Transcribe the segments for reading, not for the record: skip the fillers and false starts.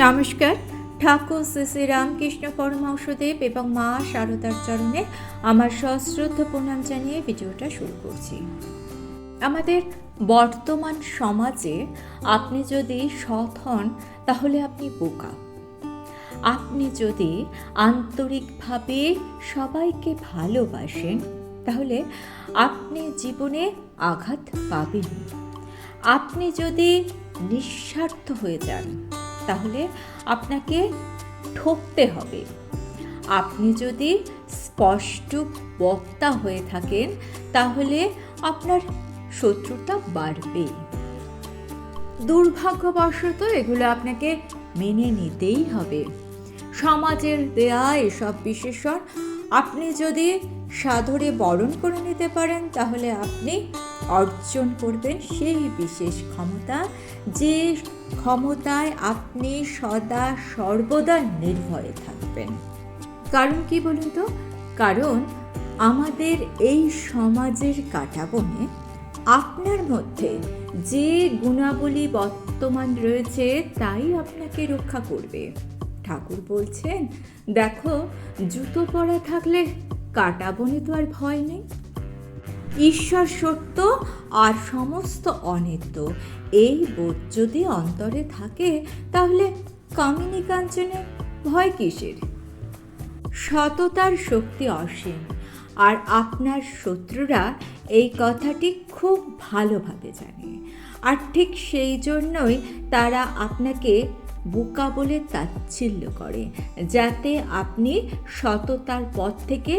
নমস্কার। ঠাকুর শ্রী শ্রী রামকৃষ্ণ পরমহংসদেব এবং মা শারদার চরণে আমার সশ্রদ্ধ প্রণাম জানিয়ে ভিডিওটা শুরু করছি। আমাদের বর্তমান সমাজে আপনি যদি সৎ হন তাহলে আপনি বোকা। আপনি যদি আন্তরিকভাবে সবাইকে ভালোবাসেন তাহলে আপনি জীবনে আঘাত পাবেন। আপনি যদি নিঃস্বার্থ হয়ে যান তাহলে আপনাকে ঠকতে হবে। আপনি যদি স্পষ্ট বক্তা হয়ে থাকেন তাহলে আপনার শত্রুতা বাড়বে। দুর্ভাগ্যবশত এগুলো আপনাকে মেনে নিতেই হবে। সমাজের দেয়া এসব বিশেষণ আপনি যদি সাদরে বরণ করে নিতে পারেন তাহলে আপনি অর্জন করবেন সেই বিশেষ ক্ষমতা, যে ক্ষমতায় আপনি সদা সর্বদা নির্ভয়ে থাকবেন। কারণ কি বলুন তো? কারণ আমাদের এই সমাজের কাটাবনে আপনার মধ্যে যে গুণাবলী বর্তমান রয়েছে তাই আপনাকে রক্ষা করবে। ঠাকুর বলছেন, দেখো, জুতো পরা থাকলে কাটাবনে তো আর ভয় নেই। ঈশ্বর সত্য আর সমস্ত অনিত্য, এই বোধ যদি অন্তরে থাকে তাহলে কামিনী কাঞ্চনে ভয় কিসের? সততার শক্তি অসীম, আর আপনার শত্রুরা এই কথাটি খুব ভালোভাবে জানে। আর ঠিক সেই জন্যই তারা আপনাকে বোকা বলে তাচ্ছিল্য করে, যাতে আপনি সততার পথ থেকে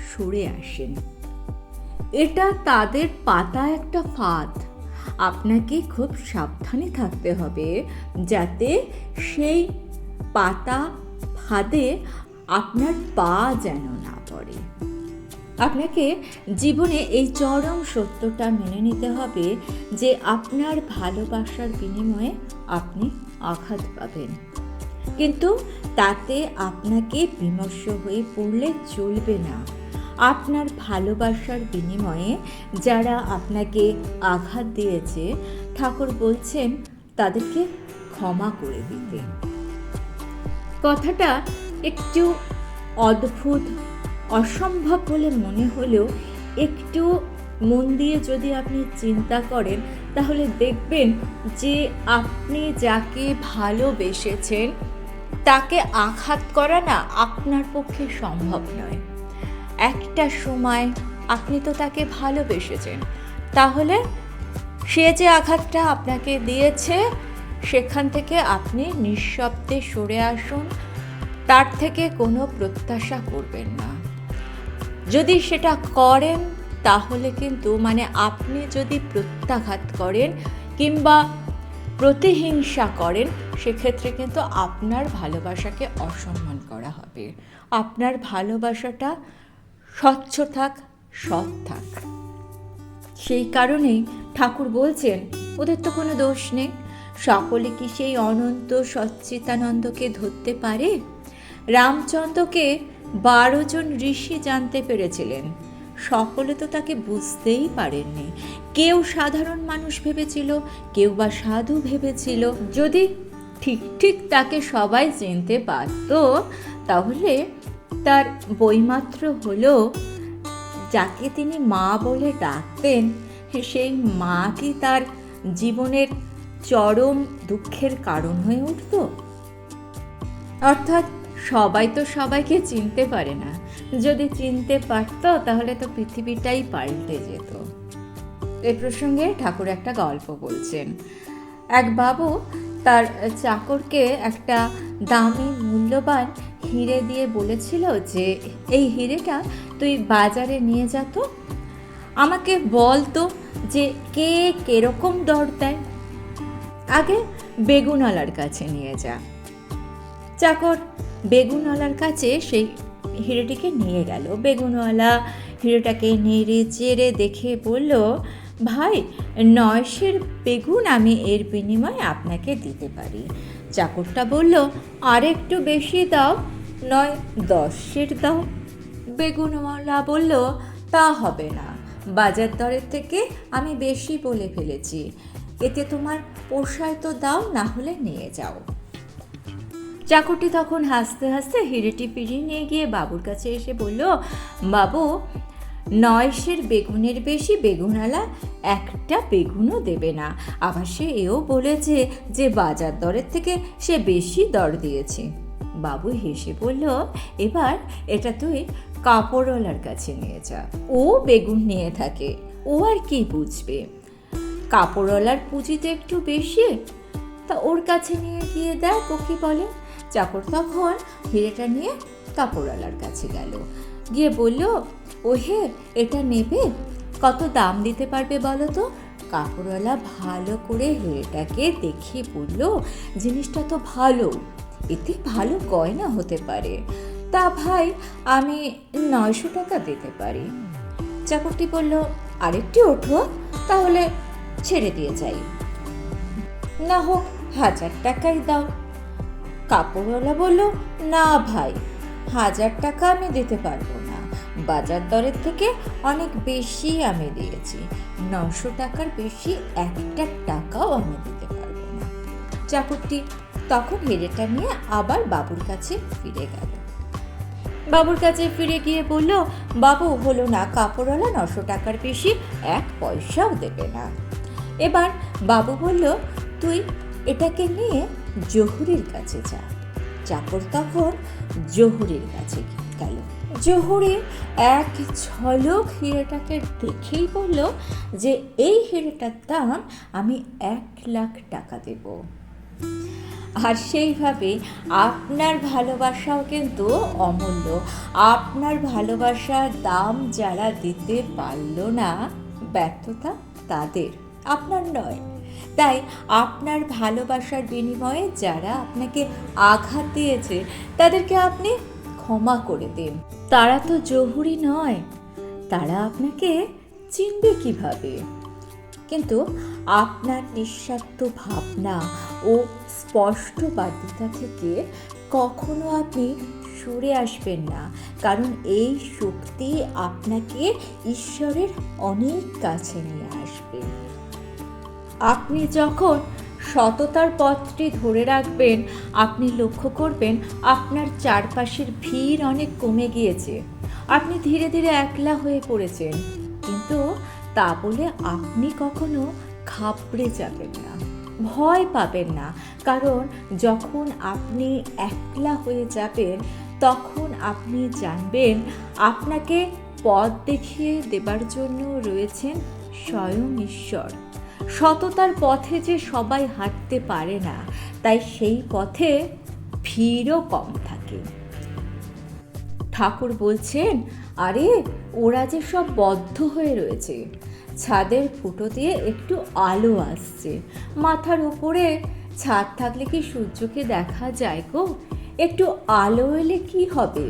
সরে আসেন। এটা তাদের পাতা একটা ফাঁদ। আপনাকে খুব সাবধানে থাকতে হবে যাতে সেই পাতা ফাঁদে আপনার পা যেন না পড়ে। আপনাকে জীবনে এই চরম সত্যটা মেনে নিতে হবে যে আপনার ভালোবাসার বিনিময়ে আপনি আঘাত পাবেন, কিন্তু তাতে আপনাকে বিমর্ষ হয়ে পড়লে চলবে না। আপনার ভালোবাসার বিনিময়ে যারা আপনাকে আঘাত দিয়েছে, ঠাকুর বলছেন তাদেরকে ক্ষমা করে দিতে। কথাটা একটু অদ্ভুত, অসম্ভব বলে মনে হলেও একটু মন দিয়ে যদি আপনি চিন্তা করেন তাহলে দেখবেন যে আপনি যাকে ভালোবেসেছেন তাকে আঘাত করা না আপনার পক্ষে সম্ভব নয়। একটা সময় আপনি তো তাকে ভালোবেসেছেন, তাহলে সে যে আঘাতটা আপনাকে দিয়েছে সেখান থেকে আপনি নিঃশব্দে সরে আসুন, তার থেকে কোনো প্রত্যাশা করবেন না। যদি সেটা করেন তাহলে কিন্তু আপনি যদি প্রত্যাঘাত করেন কিংবা প্রতিহিংসা করেন, সেক্ষেত্রে কিন্তু আপনার ভালোবাসাকে অসম্মান করা হবে। আপনার ভালোবাসাটা স্বচ্ছ থাক, সৎ থাক। সেই কারণেই ঠাকুর বলছেন, ওদের তো কোনো দোষ নেই। সকলে কি সেই অনন্ত সচ্চিদানন্দকে ধরতে পারে? রামচন্দ্রকে 12 জন ঋষি জানতে পেরেছিলেন, সকলে তো তাকে বুঝতেই পারেননি। কেউ সাধারণ মানুষ ভেবেছিল, কেউ বা সাধু ভেবেছিল। যদি ঠিক তাকে সবাই চিনতে পারত তাহলে তার বইমাত্র হলো যাকে তিনি মা বলে ডাকতেন, সেই মা কি তার জীবনের চরম দুঃখের কারণ হয়ে উঠত? অর্থাৎ সবাই তো সবাইকে চিনতে পারে না। যদি চিনতে পারত তাহলে তো পৃথিবীটাই পাল্টে যেত। এই প্রসঙ্গে ঠাকুর একটা গল্প বলছেন। এক বাবু তার চাকরকে একটা দামি মূল্যবান হিরে দিয়ে বলেছিল যে, এই হিরেটা তুই বাজারে নিয়ে যা তো, আমাকে বল তো যে কে কেরকম দর দেয়, আগে বেগুনওয়ালার কাছে নিয়ে যা। চাকর বেগুনওয়ালার কাছে সেই হিরেটিকে নিয়ে গেল। বেগুনওয়ালা হিরেটাকে নেড়ে চেড়ে দেখে বলল, ভাই, 9 বেগুন আমি এর বিনিময়ে আপনাকে দিতে পারি। চাকরটা বলল, আর একটু বেশি দাও, 10 দাও। বেগুনওয়ালা বলল, তা হবে না, বাজার দরের থেকে আমি বেশি বলে ফেলেছি, এতে তোমার পোষায় তো দাও, না হলে নিয়ে যাও। চাকরটি তখন হাসতে হাসতে হিরেটি ফিরিয়ে নিয়ে গিয়ে বাবুর কাছে এসে বলল, বাবু, 9 সের বেগুনের বেশি বেগুনওয়ালা একটা বেগুনও দেবে না। আবার সে এও বলেছে যে বাজার দরের থেকে সে বেশি দর দিয়েছে। বাবু হেসে বলল, এবার এটা তুই কাপড়ওয়ালার কাছে নিয়ে যা, ও বেগুন নিয়ে থাকে, ও আর কি বুঝবে। কাপড়ওয়ালার পুঁজিতে একটু বেশি, তা ওর কাছে নিয়ে গিয়ে দেখ ও কি বলে। চাকর তখন হিরেটা নিয়ে কাপড়ওয়ালার কাছে গেল, গিয়ে বলল, ও হে, এটা নেবে? কত দাম দিতে পারবে বলো তো? কাপড়ওয়ালা ভালো করে হিরেটাকে দেখে বলল, জিনিসটা তো ভালো, এতে ভালো গয়না হতে পারে। তা ভাই, আমি 900 টাকা দিতে পারি। চাকরটি বলল, আরেকটি ওঠো, তাহলে ছেড়ে দিয়ে যাই। না হোক 1000 টাকাই দাও। কাপড়ওয়ালা বলল, না ভাই, 1000 টাকা আমি দিতে পারবো না, বাজার দরের থেকে অনেক বেশি আমি দিয়েছি, 900 টাকার বেশি একটা টাকাও আমি দিতে পারবো না। চাকরটি তখন হিরেটা নিয়ে আবার বাবুর কাছে ফিরে গেল। বাবুর কাছে ফিরে গিয়ে বলল, বাবু, হলো না, কাপড়ওয়ালা 900 টাকার বেশি 1 পয়সাও দেবে না। এবার বাবু বলল, তুই এটাকে নিয়ে জহুরির কাছে যা। চাকর তখন জহুরির কাছে গেল। জহুরি এক ঝলক হিরেটাকে দেখেই বলল যে এই হিরেটার দাম আমি 1 লাখ টাকা দেব। আর সেইভাবে আপনার ভালোবাসাও কিন্তু অমূল্য। আপনার ভালোবাসার দাম যারা দিতে পারল না, ব্যর্থতা তাদের, আপনার নয়। তাই আপনার ভালোবাসার বিনিময়ে যারা আপনাকে আঘাত দিয়েছে তাদেরকে আপনি ক্ষমা করে দিন। তারা তো জহুরি নয়, তারা আপনাকে চিনবে কিভাবে? কিন্তু আপনার নিঃস্বার্থ ভাবনা ও স্পষ্টবাদিতা থেকে কখনো আপনি সরে আসবেন না, কারণ এই শক্তি আপনাকে ঈশ্বরের অনেক কাছে নিয়ে আসবে। আপনি যখন সততার পথটি ধরে রাখবেন, আপনি লক্ষ্য করবেন আপনার চারপাশের ভিড় অনেক কমে গিয়েছে। আপনি ধীরে ধীরে একলা হয়ে পড়েছেন, কিন্তু তা বলে আপনি কখনো ঘাবড়ে যাবেন না, ভয় পাবেন না, কারণ যখন আপনি একলা হয়ে যাবেন তখন আপনি জানবেন আপনাকে পথ দেখিয়ে দেবার জন্য রয়েছেন স্বয়ং ঈশ্বর। সততার পথে যে সবাই হাঁটতে পারে না, তাই সেই পথে ভিড়ও কম থাকে। ঠাকুর বলছেন, আরে ওরা যে সব বদ্ধ হয়ে রয়েছে, ছাদের ফুটো দিয়ে একটু আলো আসছে, মাথার উপরে ছাদ থাকলে কি সূর্যকে দেখা যায় গো? একটু আলো এলে কি হবে?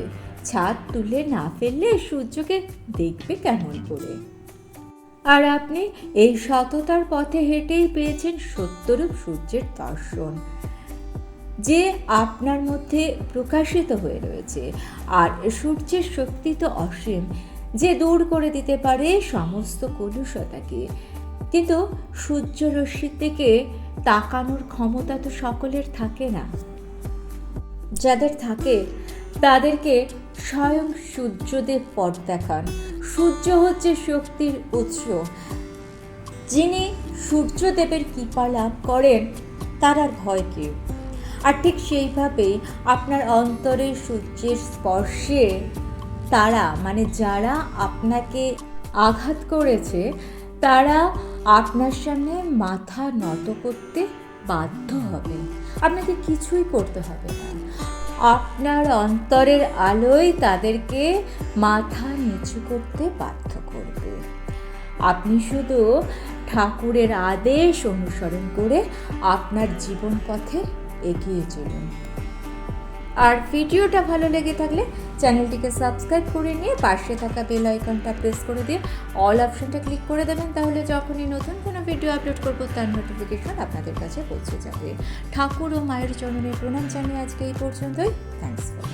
ছাদ তুলে না ফেললে সূর্যকে দেখবে কেমন করে? আর আপনি এই সততার পথে হেঁটেই পেয়েছেন সত্যরূপ সূর্যের দর্শন, যে আপনার মধ্যে প্রকাশিত হয়ে রয়েছে। আর সূর্যের শক্তি তো অসীম, যে দূর করে দিতে পারে সমস্ত কলুষতাকে। কিন্তু সূর্যরশ্মির থেকে তাকানোর ক্ষমতা তো সকলের থাকে না। যাদের থাকে তাদেরকে স্বয়ং সূর্যদেব পথ দেখান। সূর্য হচ্ছে শক্তির উৎস। যিনি সূর্যদেবের কৃপা লাভ করেন তার আর ভয় কি? আর ঠিক সেইভাবে আপনার অন্তরের সূর্যের স্পর্শে তারা, মানে যারা আপনাকে আঘাত করেছে, তারা আপনার সামনে মাথা নত করতে বাধ্য হবে। আপনাকে কিছুই করতে হবে না, আপনার অন্তরের আলোয় তাদেরকে মাথা নিচু করতে বাধ্য করবে। আপনি শুধু ঠাকুরের আদেশ অনুসরণ করে আপনার জীবন পথে এগিয়ে চলুন। আর ভিডিওটা ভালো লেগে থাকলে চ্যানেলটিকে সাবস্ক্রাইব করে নিয়ে পাশে থাকা বেল আইকনটা প্রেস করে দিয়ে অল অপশনটা ক্লিক করে দেবেন, তাহলে যখনই নতুন কোনো ভিডিও আপলোড করব তার নোটিফিকেশন আপনাদের কাছে পৌঁছে যাবে। ঠাকুর ও মায়ের চরণে প্রণাম জানিয়ে আজকে এই পর্যন্তই। Thanks for